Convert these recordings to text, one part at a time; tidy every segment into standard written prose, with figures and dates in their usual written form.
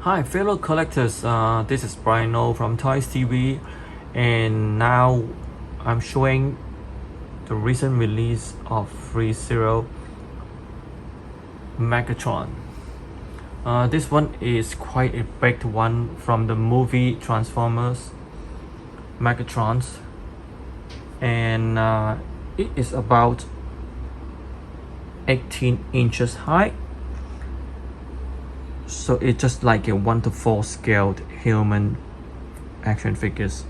Hi fellow collectors, this is Bryan from Toys TV, and now I'm showing the recent release of Threezero Megatron. This one is quite a big one from the movie Transformers Megatrons, and it is about 18 inches high. So it's just like a 1:4 scaled human action figures.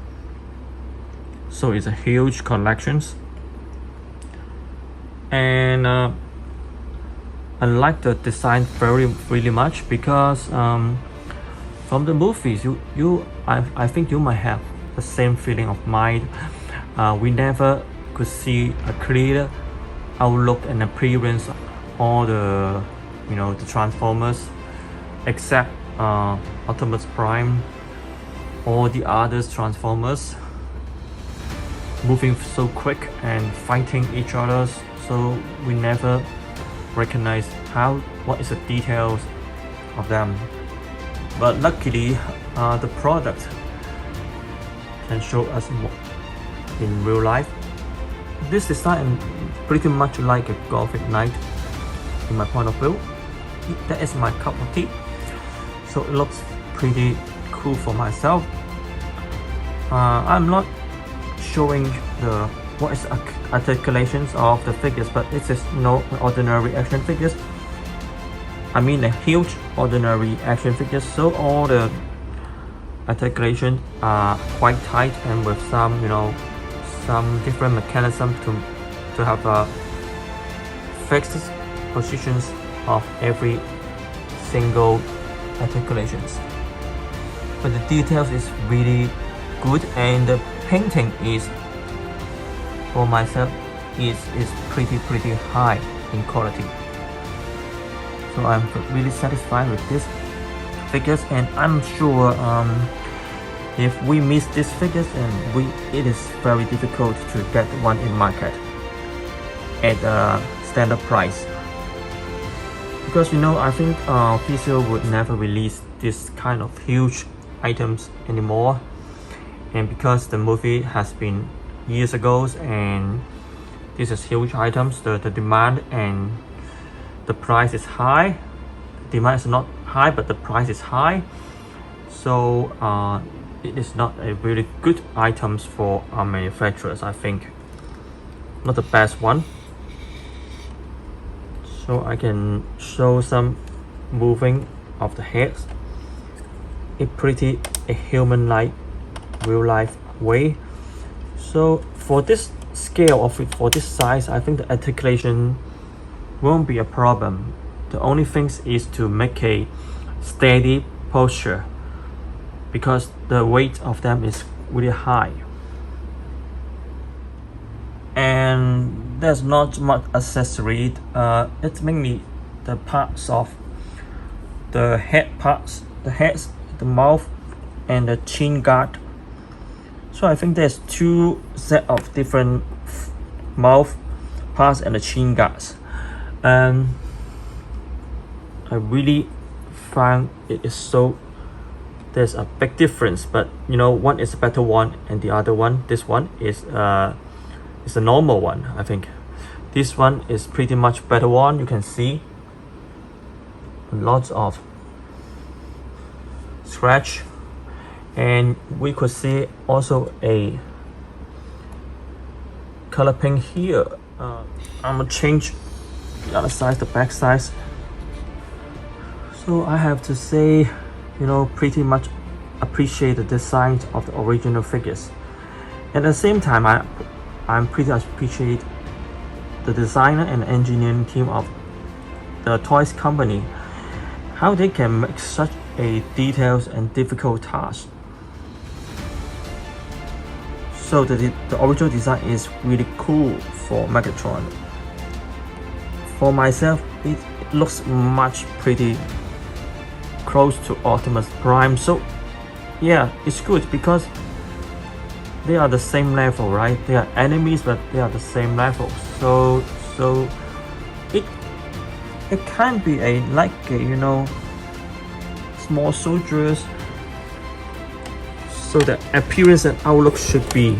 So it's a huge collections, and I like the design really much because from the movies I think you might have the same feeling of mine. We never could see a clear outlook and appearance of all the the Transformers except Optimus Prime. All the others Transformers moving so quick and fighting each other, so we never recognize what is the details of them. But luckily the product can show us more in real life. This design pretty much like a Gothic Knight in my point of view. That is my cup of tea. So it looks pretty cool for myself. I'm not showing what is articulations of the figures, but it is no ordinary action figures. I mean a huge ordinary action figures. So all the articulations are quite tight and with some some different mechanism to have fixed positions of every single articulations. But the details is really good, and the painting is, for myself, is pretty high in quality. So I'm really satisfied with this figures, and I'm sure if we miss these figures, and it is very difficult to get one in market at a standard price. Because I think Threezero would never release this kind of huge items anymore, and because the movie has been years ago and this is huge items, the demand and the price is high. Demand is not high, but the price is high, so it is not a really good items for our manufacturers. I think not the best one. So I can show some moving of the heads. It's pretty a human-like, real-life way. So for this scale of it, for this size, I think the articulation won't be a problem. The only thing is to make a steady posture, because the weight of them is really high. And there's not much accessory. It's mainly the parts of the head parts, the heads, the mouth, and the chin guard. So I think there's two set of different mouth parts and the chin guards. I really find it is so there's a big difference, but one is a better one and the other one, this one is a normal one. I think this one is pretty much better one. You can see lots of scratch, and we could see also a color paint here. I'm gonna change the other side, the back size. So I have to say, pretty much appreciate the design of the original figures. At the same time, I'm pretty much appreciate the designer and engineering team of the toys company, how they can make such a detailed and difficult task. So the original design is really cool for Megatron. For myself, it looks much pretty close to Optimus Prime. So yeah, it's good because they are the same level, right? They are enemies, but they are the same level. So it can be a small soldiers. So the appearance and outlook should be,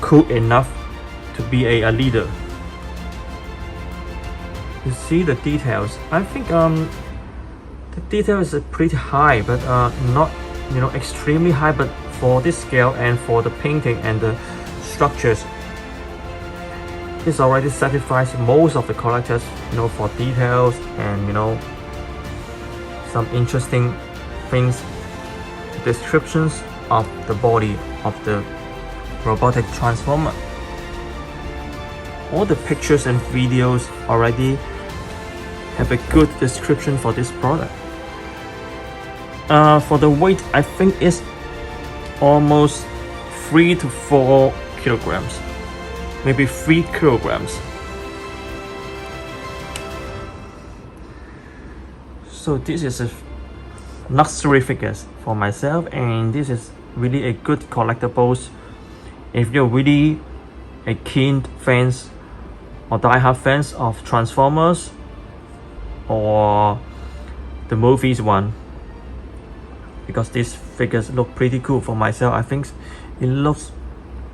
cool enough to be a leader. You see the details. I think the detail is pretty high, but not extremely high. But for this scale and for the painting and the structures, this already satisfies most of the collectors, for details and some interesting things, descriptions of the body of the robotic transformer. All the pictures and videos already have a good description for this product. For the weight, I think it's almost 3 to 4 kilograms, maybe 3 kilograms. So this is a luxury figures for myself, and this is really a good collectibles if you're really a keen fans or die-hard fans of Transformers or the movies one, because these figures look pretty cool. For myself, I think it looks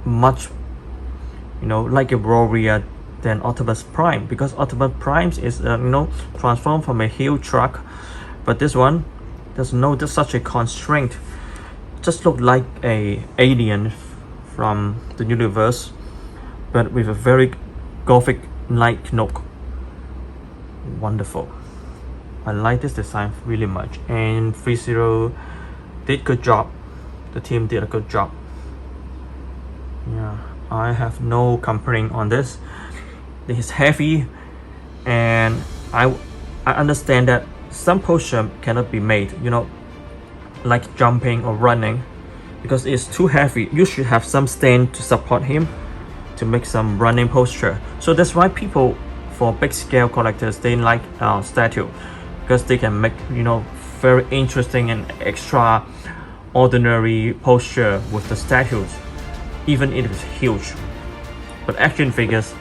much like a warrior than Optimus Prime, because Optimus Prime is transformed from a huge truck, but this one there's such a constraint, just look like a alien from the universe, but with a very gothic like look. Wonderful. I like this design really much, and Threezero did good job. The team did a good job. Yeah, I have no complaint on this. It is heavy, and I understand that some posture cannot be made, like jumping or running, because it's too heavy. You should have some stand to support him to make some running posture. So that's why people, for big scale collectors, they like statue, because they can make very interesting and extraordinary posture with the statues, even if it's huge. But action figures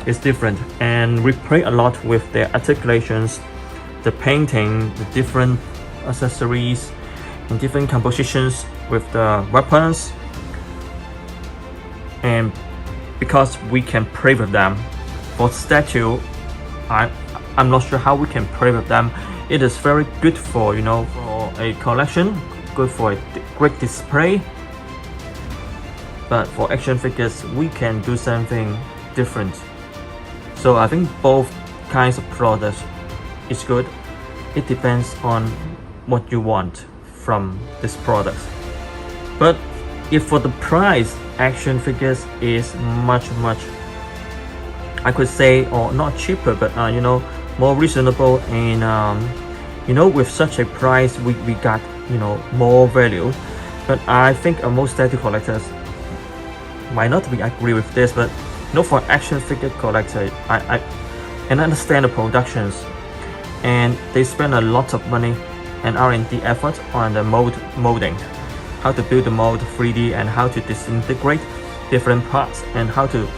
is different, and we play a lot with their articulations, the painting, the different accessories and different compositions with the weapons, and because we can play with them. For statue, I'm not sure how we can play with them. It is very good for for a collection, good for a great display, but for action figures we can do something different. So I think both kinds of products is good. It depends on what you want from this product. But if for the price, action figures is much, I could say, or not cheaper, but more reasonable, and with such a price we got more value. But I think most statue collectors might not be agree with this, but for action figure collector, I understand the productions, and they spend a lot of money and R&D effort on the molding, how to build the mold 3D, and how to disintegrate different parts, and how to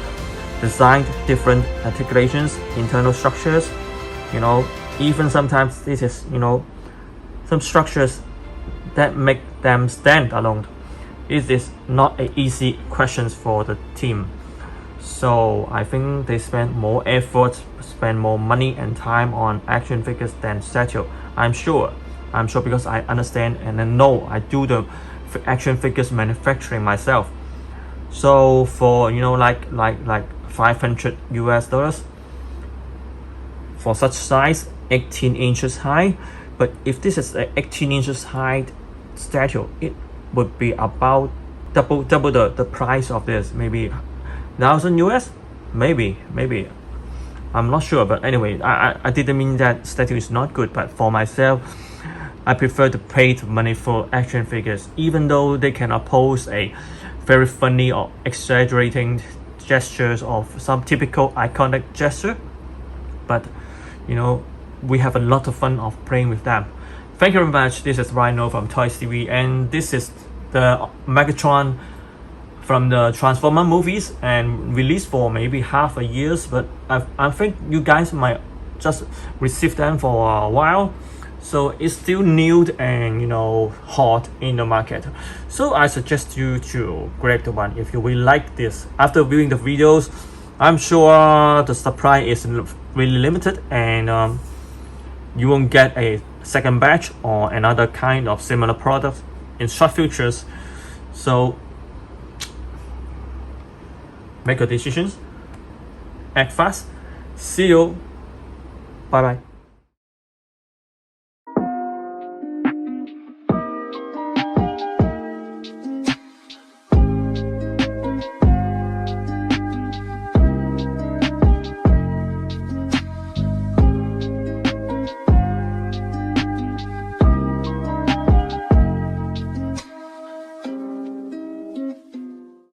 design different articulations, internal structures. Even sometimes this is some structures that make them stand alone. It is not an easy question for the team. So I think they spend more effort, spend more money and time on action figures than statue. I'm sure because I understand and I know I do the action figures manufacturing myself. So for like $500 for such size, 18 inches high. But if this is an 18 inches high statue, it would be about double the price of this, maybe $1,000 US, maybe I'm not sure. But anyway, I didn't mean that statue is not good, but for myself, I prefer to pay the money for action figures, even though they can oppose a very funny or exaggerating gestures of some typical iconic gesture. But we have a lot of fun of playing with them. Thank you very much. This is Bryan from Toys TV, and this is the Megatron from the Transformer movies, and released for maybe half a year, but I think you guys might just receive them for a while. So it's still new and hot in the market. So I suggest you to grab the one if you really like this. After viewing the videos, I'm sure the supply is really limited, and you won't get a second batch or another kind of similar product in short futures. So make your decisions, act fast. See you. Bye bye.